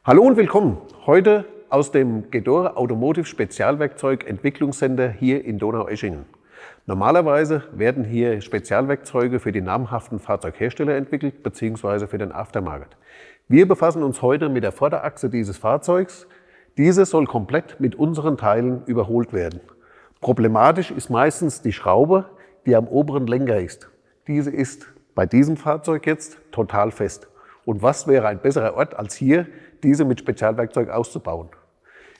Hallo und willkommen. Heute aus dem Gedore Automotive Spezialwerkzeug Entwicklungscenter hier in Donaueschingen. Normalerweise werden hier Spezialwerkzeuge für die namhaften Fahrzeughersteller entwickelt bzw. für den Aftermarket. Wir befassen uns heute mit der Vorderachse dieses Fahrzeugs. Diese soll komplett mit unseren Teilen überholt werden. Problematisch ist meistens die Schraube, die am oberen Lenker ist. Diese ist bei diesem Fahrzeug jetzt total fest. Und was wäre ein besserer Ort als hier, diese mit Spezialwerkzeug auszubauen?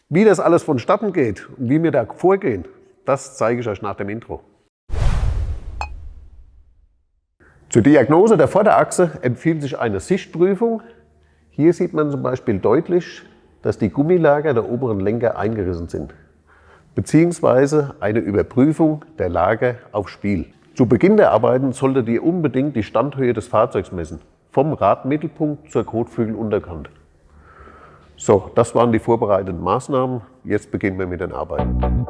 Wie das alles vonstatten geht und wie wir da vorgehen, das zeige ich euch nach dem Intro. Zur Diagnose der Vorderachse empfiehlt sich eine Sichtprüfung. Hier sieht man zum Beispiel deutlich, dass die Gummilager der oberen Lenker eingerissen sind, beziehungsweise eine Überprüfung der Lager auf Spiel. Zu Beginn der Arbeiten solltet ihr unbedingt die Standhöhe des Fahrzeugs messen, vom Radmittelpunkt zur Kotflügelunterkante. So, das waren die vorbereiteten Maßnahmen. Jetzt beginnen wir mit den Arbeiten.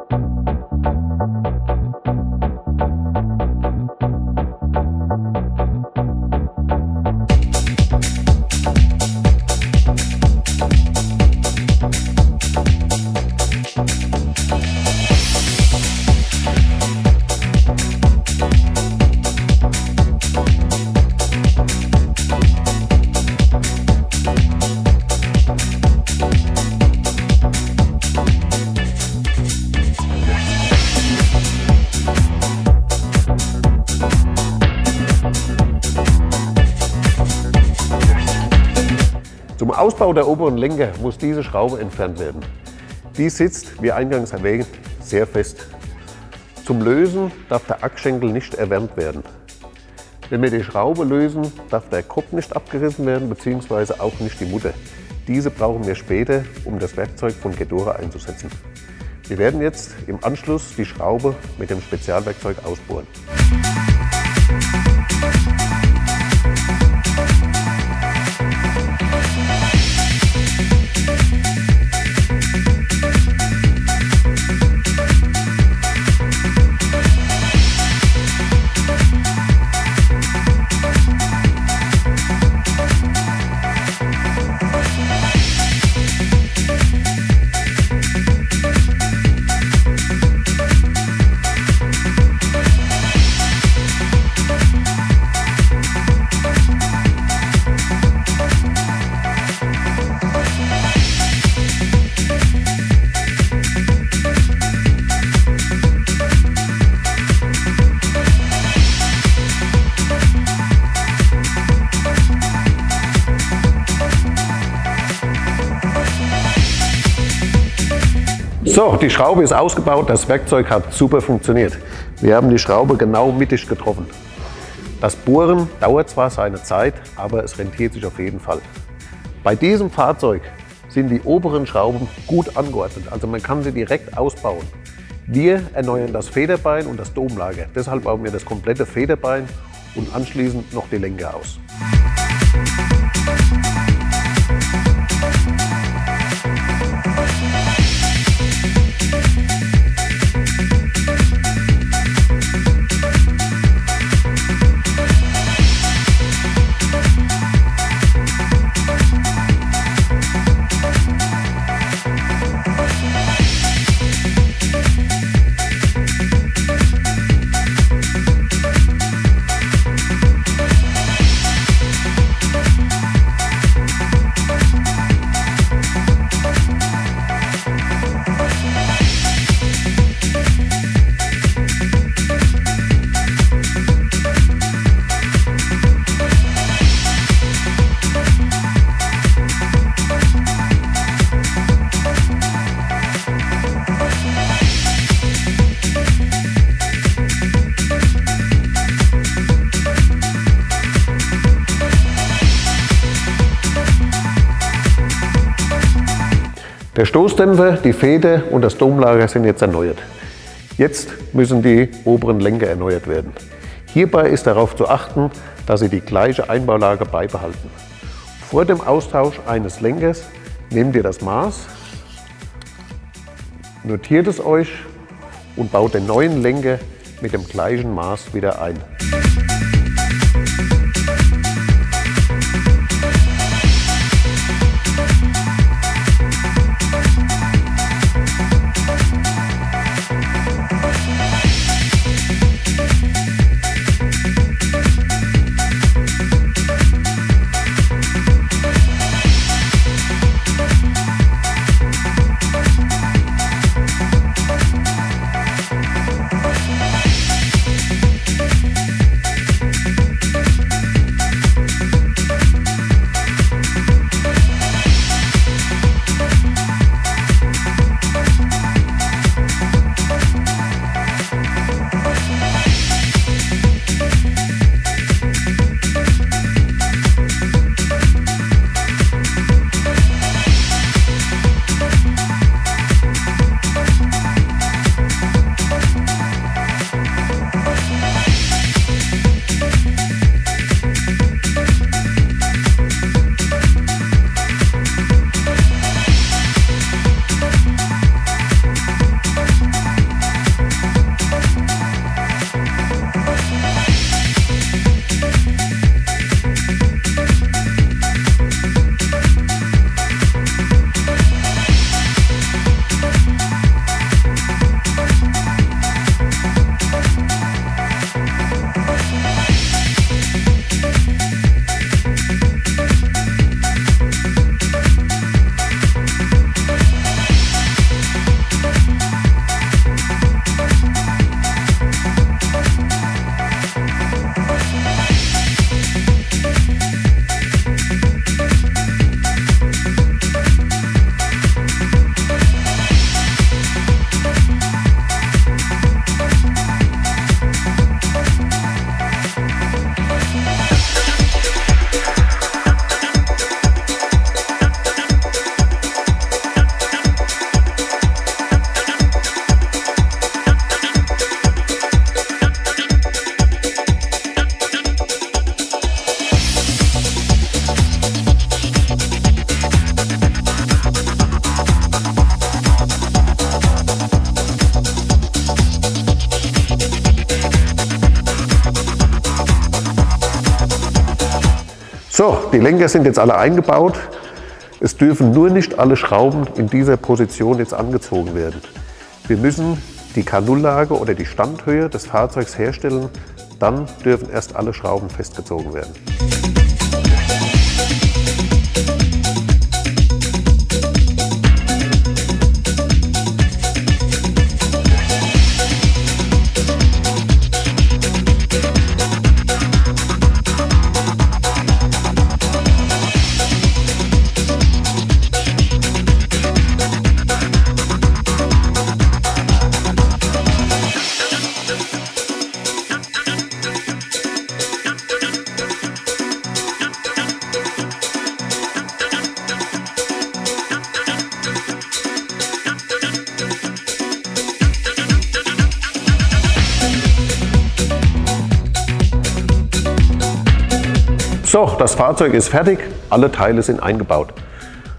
Zum Ausbau der oberen Lenker muss diese Schraube entfernt werden. Die sitzt, wie eingangs erwähnt, sehr fest. Zum Lösen darf der Achsschenkel nicht erwärmt werden. Wenn wir die Schraube lösen, darf der Kopf nicht abgerissen werden bzw. auch nicht die Mutter. Diese brauchen wir später, um das Werkzeug von Gedore einzusetzen. Wir werden jetzt im Anschluss die Schraube mit dem Spezialwerkzeug ausbohren. So, die Schraube ist ausgebaut, das Werkzeug hat super funktioniert. Wir haben die Schraube genau mittig getroffen. Das Bohren dauert zwar seine Zeit, aber es rentiert sich auf jeden Fall. Bei diesem Fahrzeug sind die oberen Schrauben gut angeordnet, also man kann sie direkt ausbauen. Wir erneuern das Federbein und das Domlager, deshalb bauen wir das komplette Federbein und anschließend noch die Lenker aus. Der Stoßdämpfer, die Feder und das Domlager sind jetzt erneuert. Jetzt müssen die oberen Lenker erneuert werden. Hierbei ist darauf zu achten, dass Sie die gleiche Einbaulage beibehalten. Vor dem Austausch eines Lenkers nehmt ihr das Maß, notiert es euch und baut den neuen Lenker mit dem gleichen Maß wieder ein. So, die Lenker sind jetzt alle eingebaut. Es dürfen nur nicht alle Schrauben in dieser Position jetzt angezogen werden. Wir müssen die K0-Lage oder die Standhöhe des Fahrzeugs herstellen, dann dürfen erst alle Schrauben festgezogen werden. So, das Fahrzeug ist fertig, alle Teile sind eingebaut.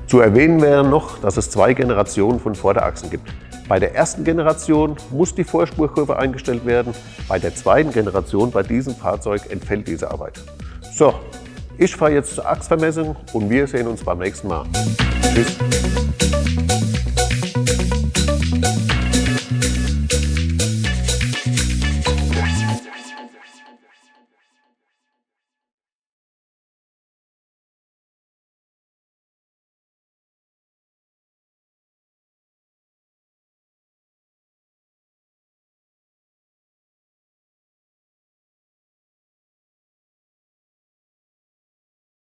Zu erwähnen wäre noch, dass es 2 Generationen von Vorderachsen gibt. Bei der ersten Generation muss die Vorspurkurve eingestellt werden, bei der zweiten Generation bei diesem Fahrzeug entfällt diese Arbeit. So, ich fahre jetzt zur Achsvermessung und wir sehen uns beim nächsten Mal. Tschüss.